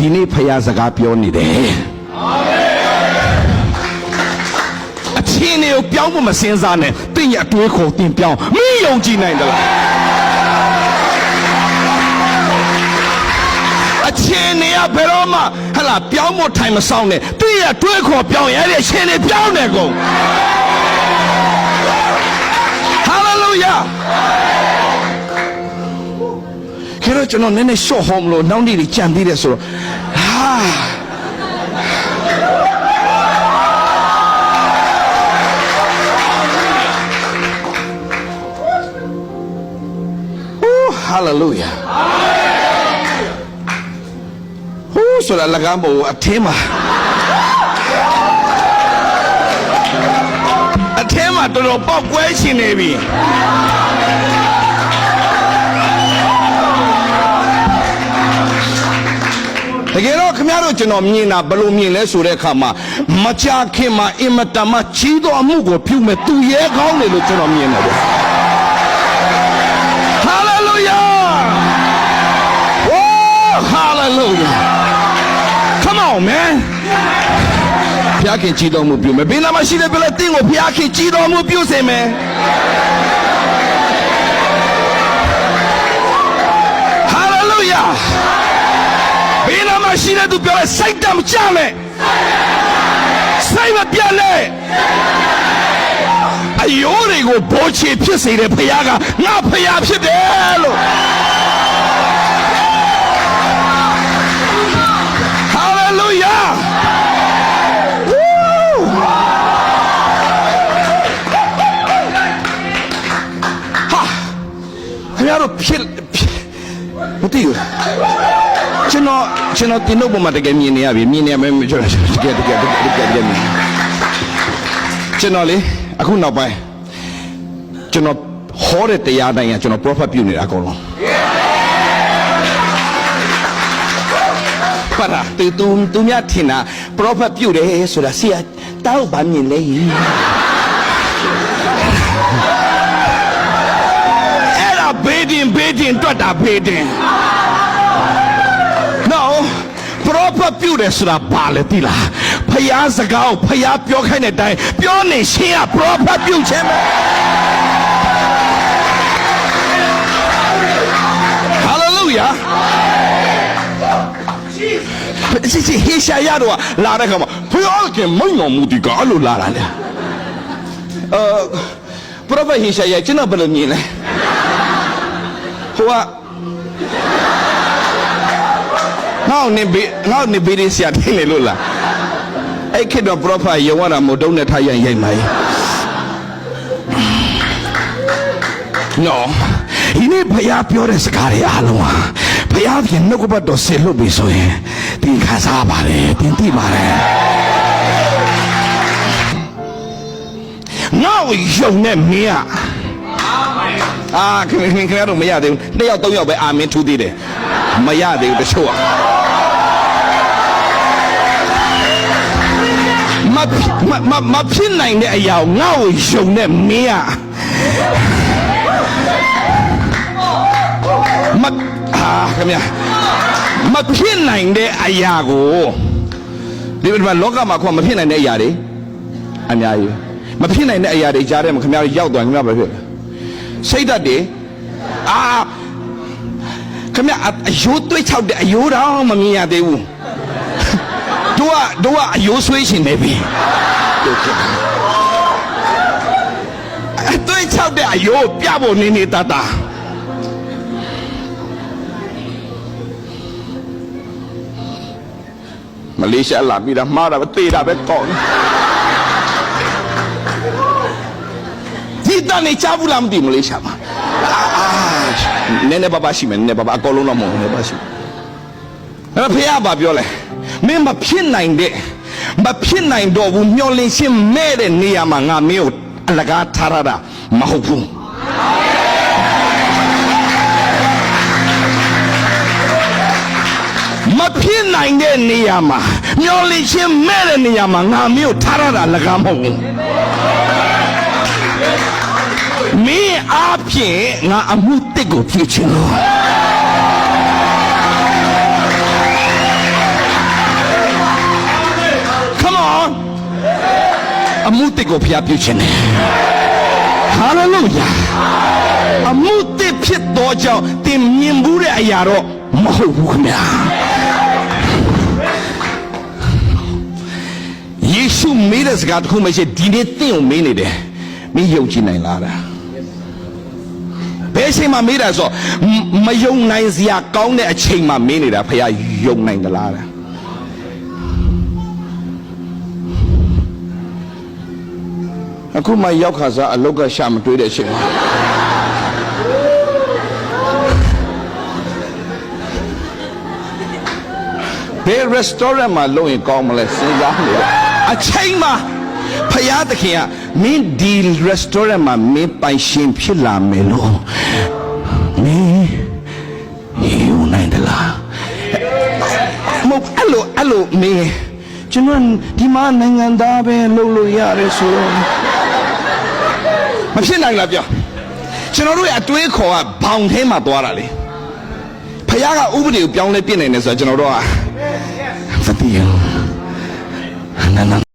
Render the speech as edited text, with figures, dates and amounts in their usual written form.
ဒီနေ့ဖယားစကားပြောနေတယ်အချင်းတွေကိုပြောင်းဖို့မစင်စားနဲ့တင့်ရဲ့အတွေးခေါ်တင်ပြောင်းမင်းယုံကြည်နိုင်သလားအချင်းတွေကဘယ်တော့မှဟလာပြောင်းဖို့ထိုင်မဆောင်နဲ့တင့်ရဲ့အတွေးခေါ်ပြောင်းရတဲ့အချင်းတွေပြောင်းနေကုန်ဟာလေလုယာခေတော့ကျွန်တော်နည်းနည်း short home လို့နောက်နေ့ကြံသေးတယ်ဆိုတော့Hallelujah. ဟိုးဆိုတာလကမ်းပေါ်အထင်းမှာတော်တော်ပေါက်ကွဲရှင်နေပြီတကယ်တော့ခင်ဗျားတို့ကျွန်တော်မြင်တာဘယ်လိုမြင်လဲဆိုတဲ့အခါမှာမကြခင်မှာအင်မတန်မှကြီးသောအမှုကိုပြုမဲ့သူရဲကောင်းတယ်လို့ကျွန်တော်မြင်တယ်ဗျာHallelujah. Come on, man. ဖျားခင်ကြည်တော်မူပြုမယ်ဘယ်နာမရှိတဲ့ပြလဲတင်းကိုဖျားခင်ကြည်တော်မူပြုစေမယ် Hallelujah. ဘယ်နာမရှိတဲ့သူပြောလဲစိတ်တမကြနဲ့စိတ်မပြတ်နဲ့အယိုးတွေကိုဘိုးချေဖြစ်စေတဲ့ဖျားကငါဖျားဖြစ်တယ်လို့Hallelujah. Woo. ဟာခင်ဗျားတို့ဖြစ်မသိဘူးကျွန်တော်တင်တော့ပုံမှာတကယ်မြင်နေရပြီမြင်နေမယ်ကျွန်တော်တကယ်မြင်ကျွန်တော်လေအခုနောက်ပိုင်းကျွန်တော်ဟောတဲ့တရားတိုင်းကကျွန်တော် prophet ပြုနေတာအကုန်လုံးပါတာသူများထင်တာ prophet ပြုတယ်ဆိုတာဆရာတောက်ဗာမြင်လေအဲ့ဒါဘေးတင်တွတ်တာဘေးတင် No prophet ပြုတယ်ဆိုတာဘာလဲသိလားဖယားစကားကိုဖယားပြောခိုင်းတဲ့အတိုင်းပြောနေရှင်းက prophet ပြုခြင်းပဲ Hallelujahစီဟေရှာရတော့လာတဲ့ခါမှာဖျားခင်မိန်တော်မူဒီကအဲ့လိုလာတာလေပရောဖက်ဟေရှာရကျွန်တော်ဘယ်လိုမြင်လဲဟိုကငေါ့နေဘေးရဆရာထိုင်နေလို့လားအဲ့ခေတ်တော့ပရောဖက်ရုံရတာမို့တုံးနဲ့ထားရိုက်မှာနော်ဒီနေ့ဖယားပြောတဲ့စကားတွေအားလုံးဟာဖယားခင်နှုတ်ကပတ်တော်ဆင်လွတ်ပြီဆိုရင်တင်ခံစားပါတယ်တင်သိပါတယ်ငါ့ကိုယုံနဲ့မင်းခင်ဗျားတို့မရသေးဘူး2ယောက်3ယောက်ပဲအာမင်ထူးသေးတယ်မရသေးဘူးတချို့မဖြစ်နိုင်တဲ့အရာကိုငါ့ကိုယုံနဲ့မင်းခင်ဗျာမဖြစ်နိုင်တဲ့အရာကိုဒီမှာလောကမှာခွာမဖြစ်နိုင်တဲ့အရာတွေအများကြီးမဖြစ်နိုင်တဲ့အရာတွေကြားထဲမှာခင်ဗျားရောက်သွားခင်ဗျားပဲဖြစ်စိတ်ဓာတ်တွေခင်ဗျာအယိုးတွေးချောက်တဲ့အယိုးတော့မမြင်ရသေးဘူးတို့ကအယိုးဆွေးရှင်နေပြီတွေးချောက်တဲ့အယိုးပြဖို့နေတမလေးရှားလာပြီးတော့မှားတာပဲတေးတာပဲကောင်းဒီတန်းနေချဘူးလားမသိမလေးရှားမှာနည်းနည်းပါရှိမယ်နည်းနည်းပါအကုန်လုံးတော့မဟုတ်ဘူးနည်းပါရှိအဲ့ဖေကဘာပြောလဲမင်းမဖြစ်နိုင်တော့ဘူးမျောလင်းရှင်းမဲ့တဲ့နေရာမှာငါမင်းကိုအလကားထားရတာမဟုတ်ဘူးမဖြစ်နိုင်တဲ့နေရာမှာမျောလင်းရှင်းမဲ့တဲ့နေရာမှာငါမင်းကိုထားရတာလကားမဟုတ်ဘူးမင်းအားဖြင့်ငါအမှုတစ်ကိုဖြစ်ချင်လို့ အမှုတစ်ကိုဖျားပြုခြင်းနဲ့ဟာလေလုယာအမှုတစ်ဖြစ်သောကြောင့်တင်မြင်ဘူးတဲ့အရာတော့မဟုတ်ဘူးခင်ဗျာယေရှုမေးတဲ့စကားတစ်ခုမရှိဒီနေ့တင့်ကိုမေးနေတယ်မင်းယုံကြည်နိုင်လားဘယ်အချိန်မှမေးတာဆိုမယုံနိုင်စရာကောင်းတဲ့အချိန်မှမေးနေတာဖခင်ယုံနိုင်သလားအခုမှရောက်ခါစားအလောက်ကရှာမတွေးတဲ့အချိန်မှာဘယ် restaurant မှာလုပ်ရင်ကောင်းမလဲစဉ်းစားနေတယ်အချိန်မှာဖယားသခင်ကမင်းဒီ restaurant မှာမင်းပိုင်ရှင်ဖြစ်လာမယ်လို့မင်းယူနိုင်တယ်လားမဟုတ်အဲ့လိုမင်းကျွန်တော်ဒီမှာနိုင်ငံသားပဲလုပ်လို့ရတယ်ဆိုတော့မဖြစ်နိုင်လားပြောကျွန်တော်တို့ရဲ့အတွေးခေါ်ကဘောင်ထဲမှာသွားတာလေဖယားကဥပဒေကိုပြောင်းလဲပြစ်နိုင်တယ်ဆိုတော့ကျွန်တော်တို့ကမသိဘူး